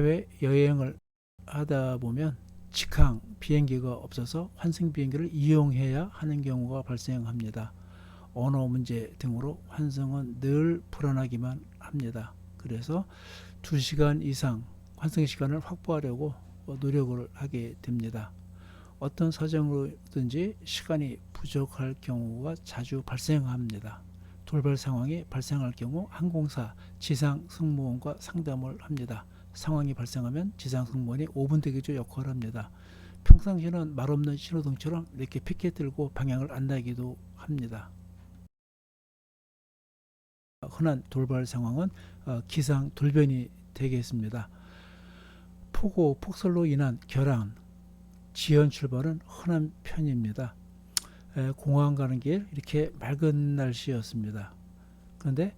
해외 여행을 하다 보면 직항 비행기가 없어서 환승 비행기를 이용해야 하는 경우가 발생합니다. 언어 문제 등으로 환승은 늘 불안하기만 합니다. 그래서 2시간 이상 환승 시간을 확보하려고 노력을 하게 됩니다. 어떤 사정으로든지 시간이 부족할 경우가 자주 발생합니다. 돌발 상황이 발생할 경우 항공사 지상 승무원과 상담을 합니다. 상황이 발생하면 지상 승무원이 5분 대기조 역할을 합니다. 평상시에는 말없는 신호등처럼 이렇게 피켓 들고 방향을 안내하기도 합니다. 흔한 돌발 상황은 기상 돌변이 되겠습니다. 폭우, 폭설로 인한 결항, 지연 출발은 흔한 편입니다. 공항 가는 길 이렇게 맑은 날씨였습니다. 그런데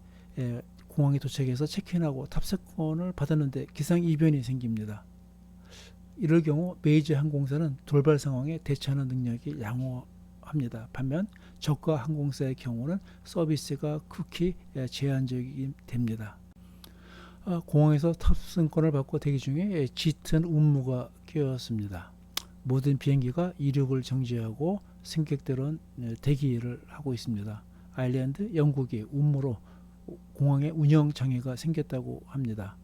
공항에 도착해서 체크인하고 탑승권을 받았는데 기상 이변이 생깁니다. 이럴 경우 메이저 항공사는 돌발 상황에 대처하는 능력이 양호합니다. 반면 저가 항공사의 경우는 서비스가 극히 제한적이 됩니다. 공항에서 탑승권을 받고 대기 중에 짙은 운무가 끼었습니다. 모든 비행기가 이륙을 정지하고 승객들은 대기를 하고 있습니다. 아일랜드 영국이 운무로 공항에 운영 장애가 생겼다고 합니다.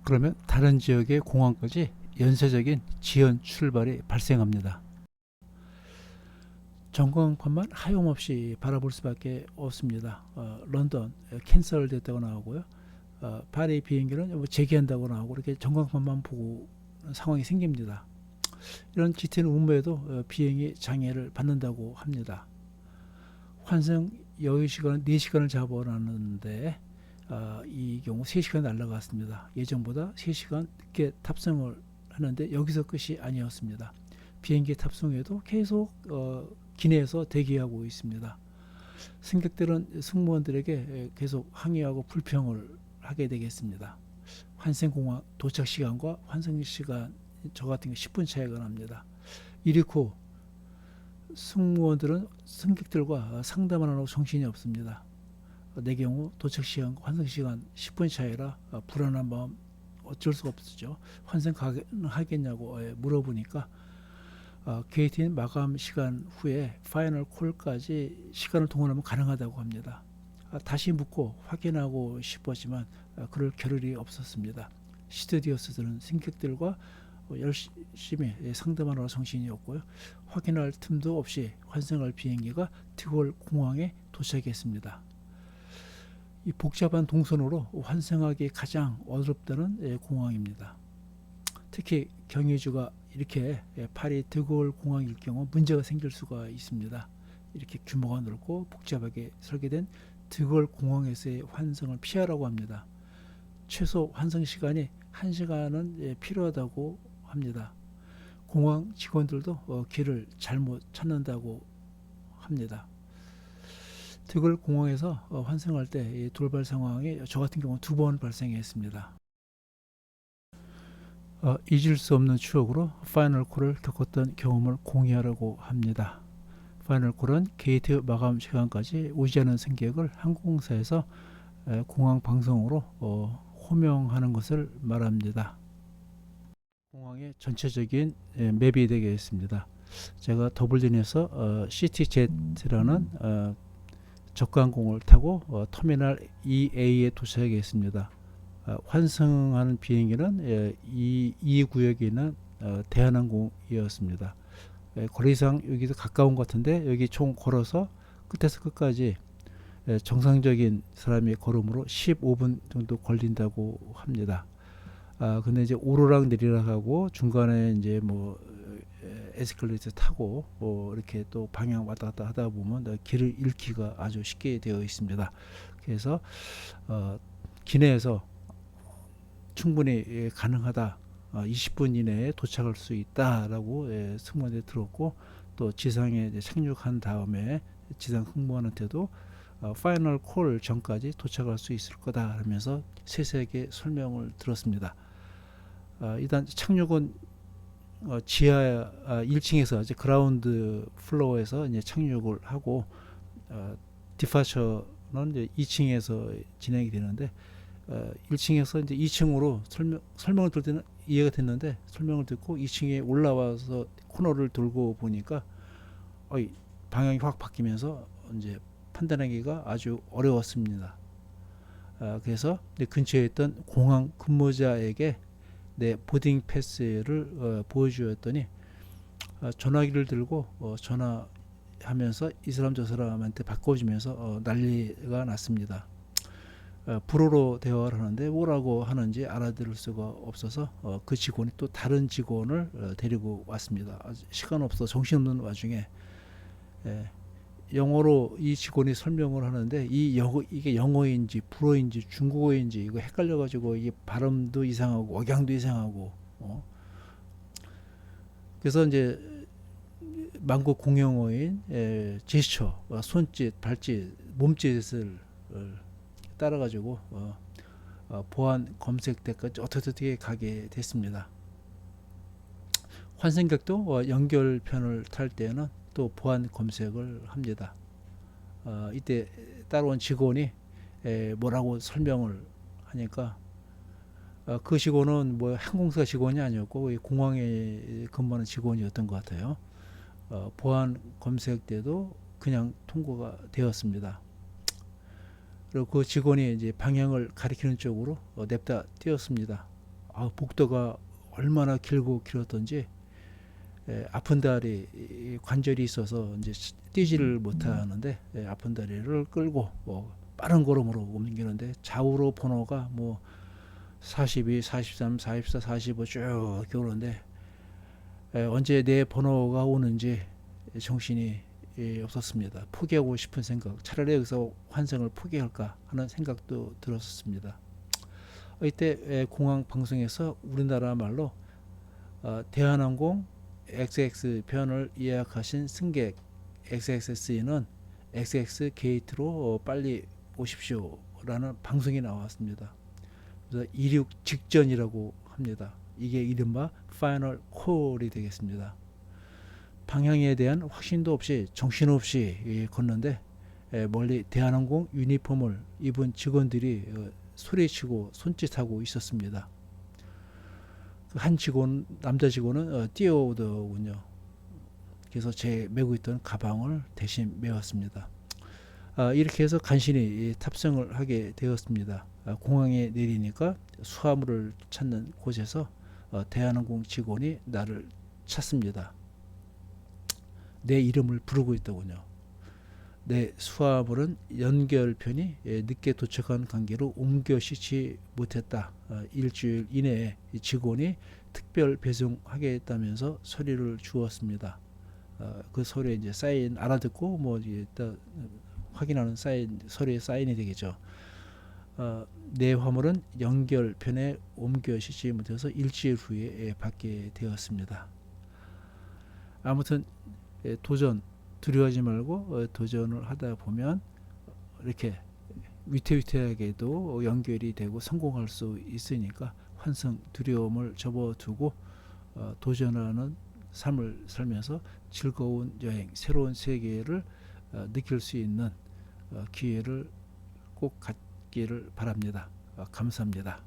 그러면 다른 지역의 공항까지 연쇄적인 지연 출발이 발생합니다. 전광판만 하염없이 바라볼 수밖에 없습니다. 런던 캔슬 됐다고 나오고요. 파리 비행기는 재개한다고 나오고 이렇게 전광판만 보고 상황이 생깁니다. 이런 짙은 운무에도 비행이 장애를 받는다고 합니다. 환승 여유 시간은 4시간을 잡아놨는데 이 경우 3시간 날라갔습니다. 예정보다 3시간 늦게 탑승을 하는데 여기서 끝이 아니었습니다. 비행기 탑승에도 계속 기내에서 대기하고 있습니다. 승객들은 승무원들에게 계속 항의하고 불평을 하게 되겠습니다. 환승공항 도착 시간과 환승 시간 저 같은 경우 10분 차이가 납니다. 이렇고 승무원들은 승객들과 상담을 안 하고 정신이 없습니다. 내 경우 도착 시간과 환승 시간 10분 차이라 불안한 마음 어쩔 수가 없었죠. 환승 가능하겠냐고 물어보니까 게이트인 마감 시간 후에 파이널 콜까지 시간을 동원하면 가능하다고 합니다. 다시 묻고 확인하고 싶었지만 그럴 겨를이 없었습니다. 스튜디오스들은 승객들과 열심히 상담하느라 정신이 없고요. 확인할 틈도 없이 환승할 비행기가 드골 공항에 도착했습니다. 이 복잡한 동선으로 환승하기 가장 어렵다는 공항입니다. 특히 경유주가 이렇게 파리 드골 공항일 경우 문제가 생길 수가 있습니다. 이렇게 규모가 넓고 복잡하게 설계된 드골 공항에서의 환승을 피하라고 합니다. 최소 환승 시간이 1시간은 필요하다고 합니다. 공항 직원들도 길을 잘못 찾는다고 합니다. 드골 공항에서 환승할 때 돌발 상황이 저 같은 경우 2번 발생했습니다. 잊을 수 없는 추억으로 파이널 콜을 겪었던 경험을 공유하려고 합니다. 파이널 콜은 게이트 마감 시간까지 오지 않은 승객을 항공사에서 공항 방송으로 호명하는 것을 말합니다. 공항의 전체적인 맵이 되겠습니다. 제가 더블린에서 시티젯이라는 저가항공을 타고 터미널 EA에 도착했습니다. 환승하는 비행기는 이 구역에 있는 대한항공이었습니다. 거리상 여기도 가까운 것 같은데 여기 총 걸어서 끝에서 끝까지 정상적인 사람의 걸음으로 15분 정도 걸린다고 합니다. 근데 이제 오르락 내리락 하고 중간에 이제 뭐 에스컬레이터 타고 이렇게 또 방향 왔다 갔다 하다 보면 길을 잃기가 아주 쉽게 되어 있습니다. 그래서 기내에서 충분히 가능하다. 20분 이내에 도착할 수 있다라고 승무원에 들었고 또 지상에 착륙한 다음에 지상 승무원한테도 파이널 콜 전까지 도착할 수 있을 거다 하면서 세세하게 설명을 들었습니다. 일단 착륙은 지하 1층에서 이제 그라운드 플로어에서 이제 착륙을 하고 디파처는 이제 2층에서 진행이 되는데 1층에서 이제 2층으로 설명을 들 때는 이해가 됐는데, 설명을 듣고 2층에 올라와서 코너를 돌고 보니까 방향이 확 바뀌면서 이제 판단하기가 아주 어려웠습니다. 그래서 근처에 있던 공항 근무자에게 내 보딩 패스를 보여주었더니 전화기를 들고 전화하면서 이 사람 저 사람한테 바꿔주면서 난리가 났습니다. 불어로 대화를 하는데 뭐라고 하는지 알아들을 수가 없어서 그 직원이 또 다른 직원을 데리고 왔습니다. 시간 없어 정신없는 와중에 영어로 이 직원이 설명을 하는데 이게 영어인지 불어인지 중국어인지 이거 헷갈려가지고 이게 발음도 이상하고 억양도 이상하고 그래서 이제 만국 공용어인 제스처, 손짓, 발짓, 몸짓을 따라가지고 보안 검색대까지 어떻게 가게 됐습니다. 환승객도 연결편을 탈 때는 또 보안 검색을 합니다. 이때 따라온 직원이 뭐라고 설명을 하니까 그 직원은 뭐 항공사 직원이 아니었고 공항에 근무하는 직원이었던 것 같아요. 보안 검색 때도 그냥 통과가 되었습니다. 그리고 그 직원이 이제 방향을 가리키는 쪽으로 냅다 뛰었습니다. 복도가 얼마나 길고 길었던지 아픈 다리 관절이 있어서 이제 뛰지를 못하는데 아픈 다리를 끌고 빠른 걸음으로 옮기는데 좌우로 번호가 뭐 42, 43, 44, 45 쭉 이렇게 오는데 언제 내 번호가 오는지 정신이 없었습니다. 포기하고 싶은 생각, 차라리 여기서 환승을 포기할까 하는 생각도 들었습니다. 이때 공항 방송에서 우리나라 말로 대한항공 XX 편을 예약하신 승객 XXC는 XX 게이트로 빨리 오십시오 라는 방송이 나왔습니다. 그래서 이륙 직전이라고 합니다. 이게 이른바 파이널 콜이 되겠습니다. 방향에 대한 확신도 없이 정신없이 걷는데 멀리 대한항공 유니폼을 입은 직원들이 소리치고 손짓하고 있었습니다. 한 직원, 남자 직원은 뛰어오더군요. 그래서 제 메고 있던 가방을 대신 메웠습니다. 이렇게 해서 간신히 탑승을 하게 되었습니다. 공항에 내리니까 수화물을 찾는 곳에서 대한항공 직원이 나를 찾습니다. 내 이름을 부르고 있더군요. 내 수화물은 연결편이 늦게 도착한 관계로 옮겨 싣지 못했다. 일주일 이내에 직원이 특별 배송하겠다면서 서류를 주었습니다. 그 서류에 이제 사인 알아듣고 뭐 일단 확인하는 사인, 서류에 사인이 되겠죠. 내 화물은 연결편에 옮겨 싣지 못해서 일주일 후에 받게 되었습니다. 아무튼 도전, 두려워하지 말고 도전을 하다 보면 이렇게 위태위태하게도 연결이 되고 성공할 수 있으니까 환승 두려움을 접어두고 도전하는 삶을 살면서 즐거운 여행, 새로운 세계를 느낄 수 있는 기회를 꼭 갖기를 바랍니다. 감사합니다.